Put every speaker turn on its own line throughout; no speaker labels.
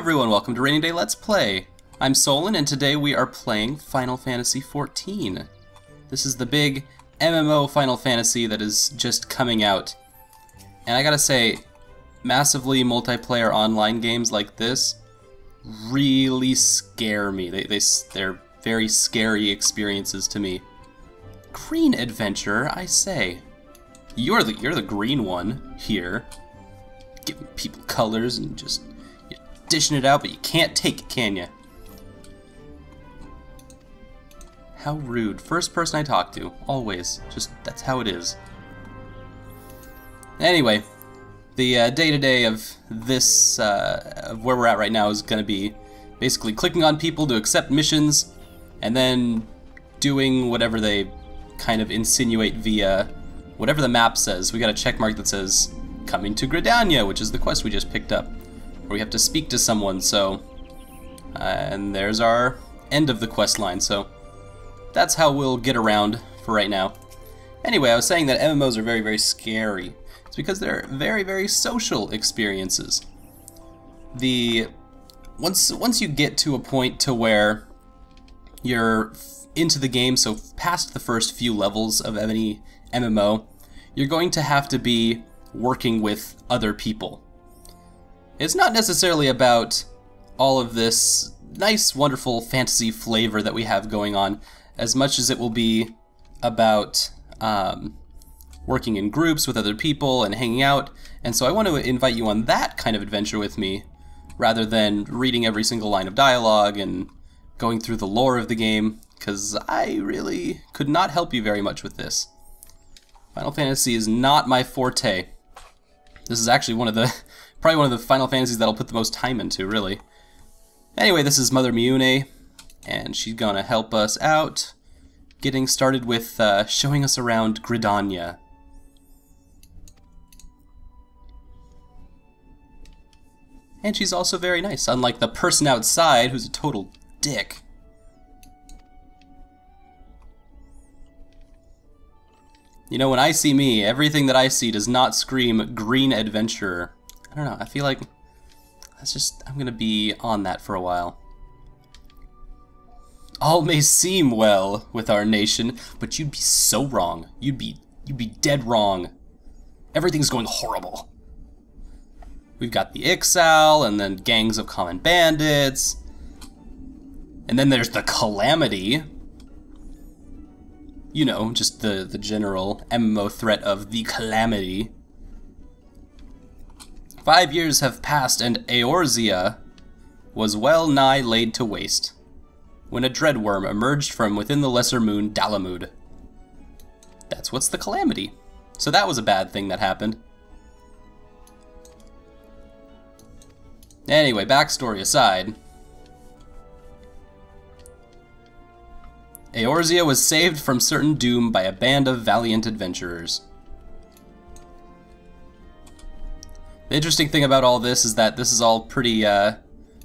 everyone, welcome to Rainy Day Let's Play. I'm Solon, and today we are playing Final Fantasy XIV. This is the big MMO Final Fantasy that is just coming out. And I gotta say, massively multiplayer online games like this really scare me. They're very scary experiences to me. Green adventure, I say. You're the green one here. Giving people colors and just dishing it out, but you can't take it, can you? How rude. First person I talk to. Always. Just, that's how it is. Anyway, the day-to-day of this, of where we're at right now is going to be basically clicking on people to accept missions, and then doing whatever they kind of insinuate via whatever the map says. We got a check mark that says, coming to Gridania, which is the quest we just picked up. Where we have to speak to someone, so... and there's our end of the quest line, so... that's how we'll get around for right now. Anyway, I was saying that MMOs are very, very scary. It's because they're very, very social experiences. Once you get to a point to where you're into the game, so past the first few levels of any MMO, you're going to have to be working with other people. It's not necessarily about all of this nice, wonderful fantasy flavor that we have going on, as much as it will be about working in groups with other people and hanging out. And so I want to invite you on that kind of adventure with me, rather than reading every single line of dialogue and going through the lore of the game, because I really could not help you very much with this. Final Fantasy is not my forte. This is actually probably one of the Final Fantasies that I'll put the most time into, really. Anyway, this is Mother Miune, and she's gonna help us out, getting started with showing us around Gridania. And she's also very nice, unlike the person outside who's a total dick. You know, when I see me, everything that I see does not scream green adventurer. I don't know, I feel like I'm gonna be on that for a while. All may seem well with our nation, but you'd be so wrong. You'd be dead wrong. Everything's going horrible. We've got the XIV, and then gangs of common bandits. And then there's the Calamity. You know, just the general MMO threat of the Calamity. 5 years have passed, and Eorzea was well nigh laid to waste, when a dreadworm emerged from within the lesser moon Dalamud. That's what's the Calamity. So that was a bad thing that happened. Anyway, backstory aside, Eorzea was saved from certain doom by a band of valiant adventurers. The interesting thing about all this is that this is all pretty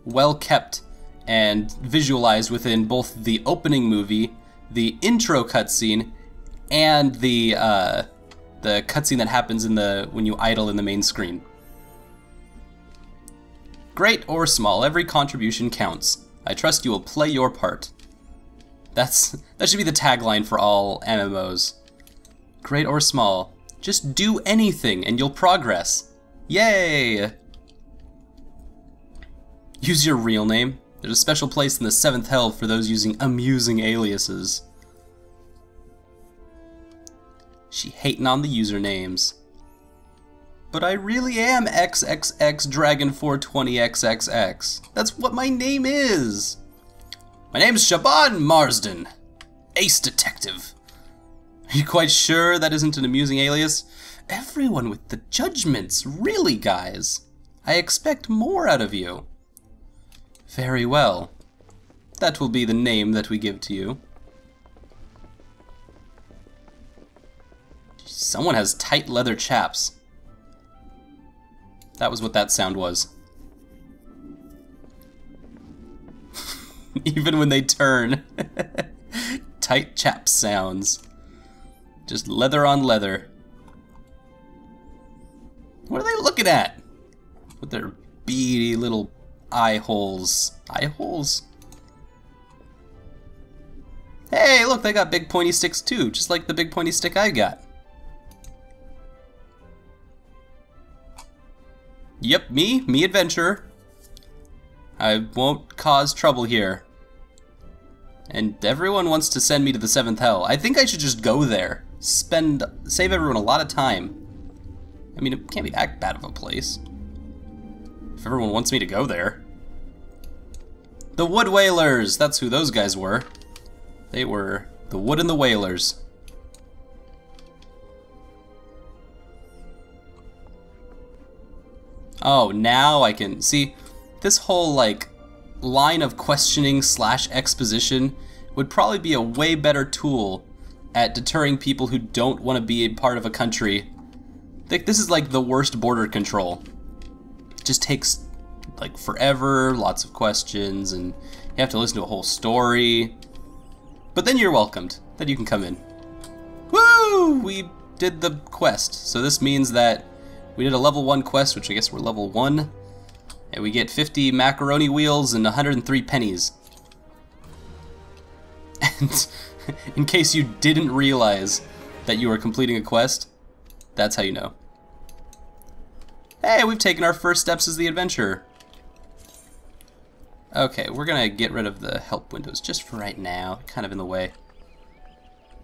well kept and visualized within both the opening movie, the intro cutscene, and the cutscene that happens when you idle in the main screen. Great or small, every contribution counts. I trust you will play your part. That should be the tagline for all MMOs. Great or small, just do anything and you'll progress. Yay! Use your real name. There's a special place in the 7th Hell for those using amusing aliases. She hating on the usernames. But I really am XXX Dragon 420XXX. That's what my name is. My name's Siobhan Marsden, ace detective. Are you quite sure that isn't an amusing alias? Everyone with the judgments, really, guys. I expect more out of you. Very well. That will be the name that we give to you. Someone has tight leather chaps. That was what that sound was. Even when they turn. Tight chap sounds. Just leather on leather. What are they looking at? With their beady little eye holes. Eye holes? Hey, look, they got big pointy sticks too, just like the big pointy stick I got. Yep, me adventurer. I won't cause trouble here. And everyone wants to send me to the 7th hell. I think I should just go there. Save everyone a lot of time. I mean, it can't be that bad of a place. If everyone wants me to go there. The Wood Whalers! That's who those guys were. They were the Wood and the Whalers. Oh, now I can see this whole like line of questioning / exposition would probably be a way better tool at deterring people who don't want to be a part of a country. I think this is like the worst border control. It just takes like forever, lots of questions, and you have to listen to a whole story. But then you're welcomed. Then you can come in. Woo! We did the quest. So this means that we did a level 1 quest, which I guess we're level 1. And we get 50 macaroni wheels and 103 pennies. And in case you didn't realize that you were completing a quest, that's how you know. Hey, we've taken our first steps as the adventurer. Okay, we're gonna get rid of the help windows just for right now, kind of in the way.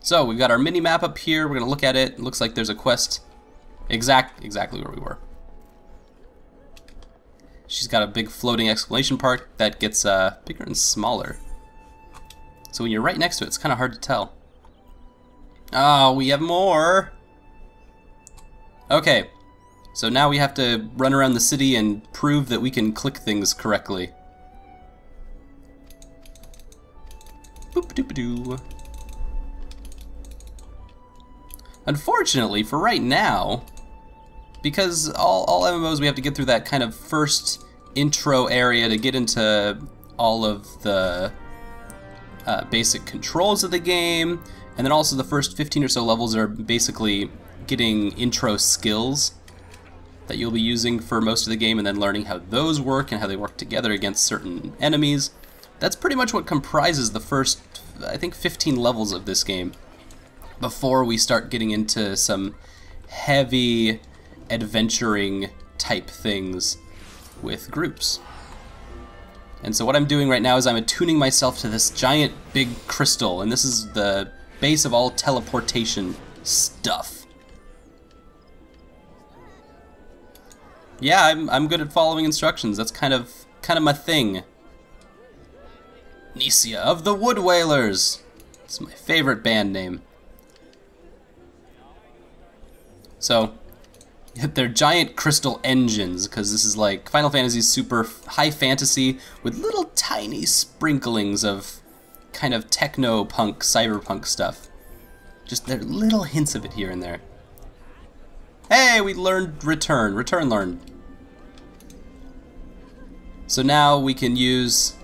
So we've got our mini map up here. We're gonna look at it. It looks like there's a quest exactly where we were. She's got a big floating exclamation mark that gets bigger and smaller. So when you're right next to it, it's kind of hard to tell. Oh, we have more. Okay, so now we have to run around the city and prove that we can click things correctly. Boop-a-doop-a-doo. Unfortunately, for right now, because all MMOs we have to get through that kind of first intro area to get into all of the basic controls of the game, and then also the first 15 or so levels are basically getting intro skills that you'll be using for most of the game, and then learning how those work and how they work together against certain enemies. That's pretty much what comprises the first, I think, 15 levels of this game before we start getting into some heavy adventuring type things with groups. And so what I'm doing right now is I'm attuning myself to this giant big crystal, and this is the base of all teleportation stuff. Yeah, I'm good at following instructions. That's kind of my thing. Nisia of the Wood Whalers. It's my favorite band name. So, they're giant crystal engines, because this is like Final Fantasy's super high fantasy with little tiny sprinklings of kind of techno-punk, cyberpunk stuff. Just there are little hints of it here and there. Hey, we learned return. Return learned. So now we can use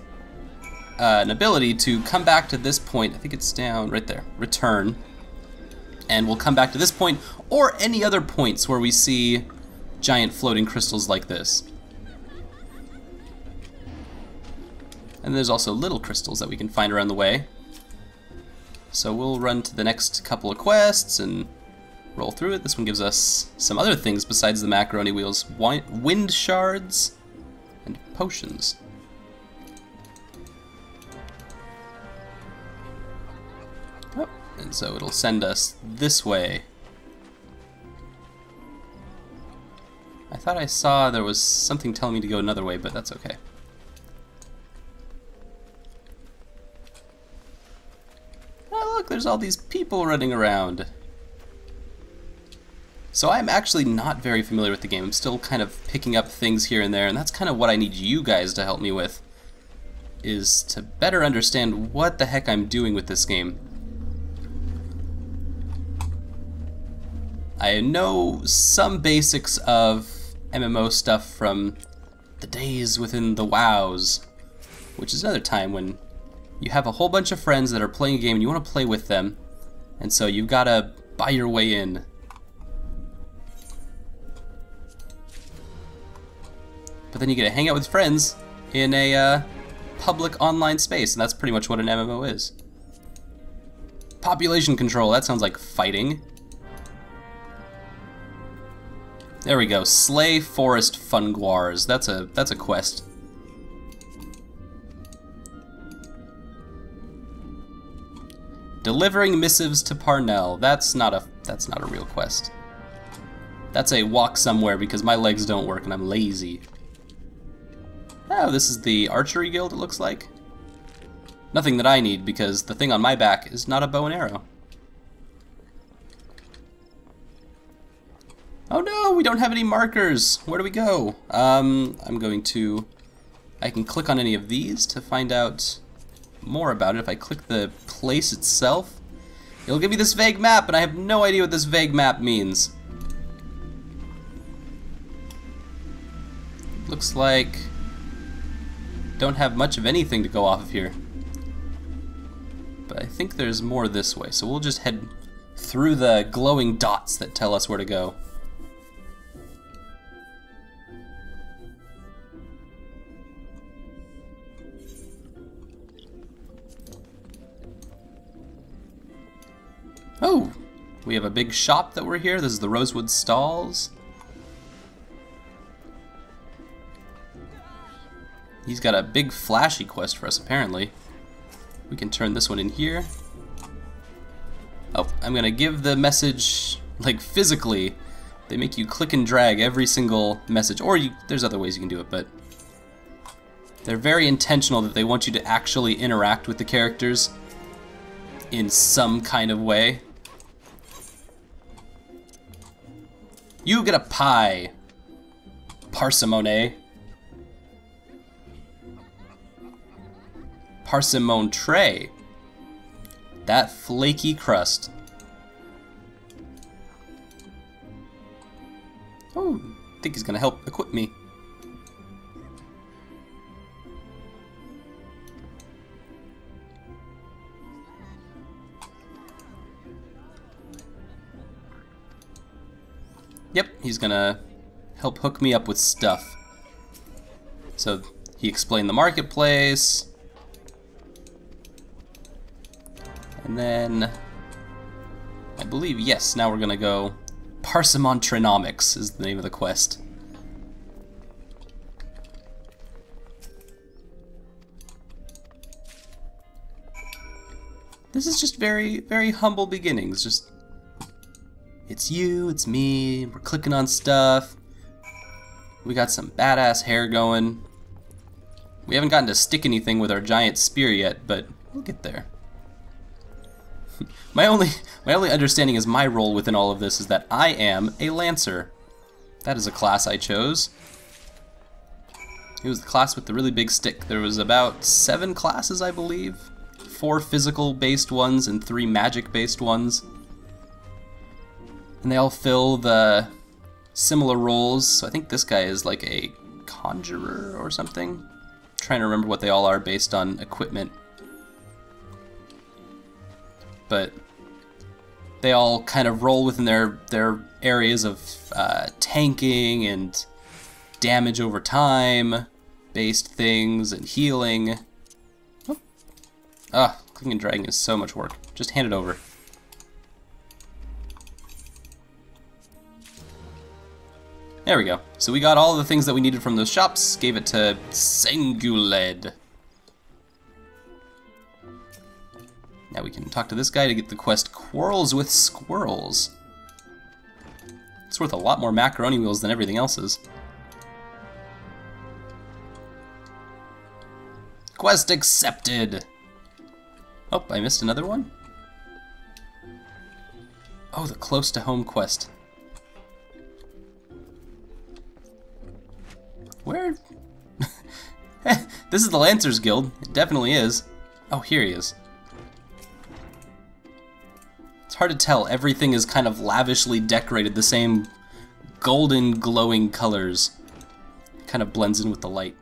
an ability to come back to this point. I think it's down right there. Return. And we'll come back to this point, or any other points where we see giant floating crystals like this. And there's also little crystals that we can find around the way. So we'll run to the next couple of quests and roll through it. This one gives us some other things besides the macaroni wheels. Wind shards and potions. Oh, and so it'll send us this way. I thought I saw there was something telling me to go another way, but that's okay. Oh, look, there's all these people running around. So I'm actually not very familiar with the game. I'm still kind of picking up things here and there, and that's kind of what I need you guys to help me with, is to better understand what the heck I'm doing with this game. I know some basics of MMO stuff from the days within the WoWs, which is another time when you have a whole bunch of friends that are playing a game and you want to play with them, and so you've got to buy your way in. But then you get to hang out with friends in a public online space, and that's pretty much what an MMO is. Population control, that sounds like fighting. There we go, slay forest funguars. That's a quest. Delivering missives to Parnell. That's not a real quest. That's a walk somewhere because my legs don't work and I'm lazy. Oh, this is the archery guild, it looks like. Nothing that I need because the thing on my back is not a bow and arrow. Oh no, we don't have any markers. Where do we go? I can click on any of these to find out more about it. If I click the place itself, it'll give me this vague map, and I have no idea what this vague map means. Looks like don't have much of anything to go off of here. But I think there's more this way, so we'll just head through the glowing dots that tell us where to go. Oh, we have a big shop that we're here. This is the Rosewood Stalls. He's got a big flashy quest for us, apparently. We can turn this one in here. Oh, I'm gonna give the message, like, physically. They make you click and drag every single message, or there's other ways you can do it, but they're very intentional that they want you to actually interact with the characters in some kind of way. You get a pie, parsimony. Parsimon tray. That flaky crust. Oh, I think he's gonna help equip me. Yep, he's gonna help hook me up with stuff. So he explained the marketplace. And then, I believe, yes, now we're gonna go Parsimontronomics is the name of the quest. This is just very, very humble beginnings. Just, it's you, it's me, we're clicking on stuff. We got some badass hair going. We haven't gotten to stick anything with our giant spear yet, but we'll get there. My only understanding is my role within all of this is that I am a Lancer. That is a class I chose. It was the class with the really big stick. There was about 7 classes, I believe. 4 physical-based ones and 3 magic-based ones. And they all fill the similar roles. So I think this guy is like a conjurer or something. I'm trying to remember what they all are based on equipment. But they all kind of roll within their areas of tanking and damage over time based things and healing. Oh. Ah, clicking and dragging is so much work. Just hand it over. There we go. So we got all the things that we needed from those shops, gave it to Senguled. Now we can talk to this guy to get the quest Quarrels with Squirrels. It's worth a lot more macaroni wheels than everything else is. Quest accepted! Oh, I missed another one? Oh, the close to home quest. Where? This is the Lancers Guild. It definitely is. Oh, here he is. It's hard to tell. Everything is kind of lavishly decorated, the same golden glowing colors. It kind of blends in with the light.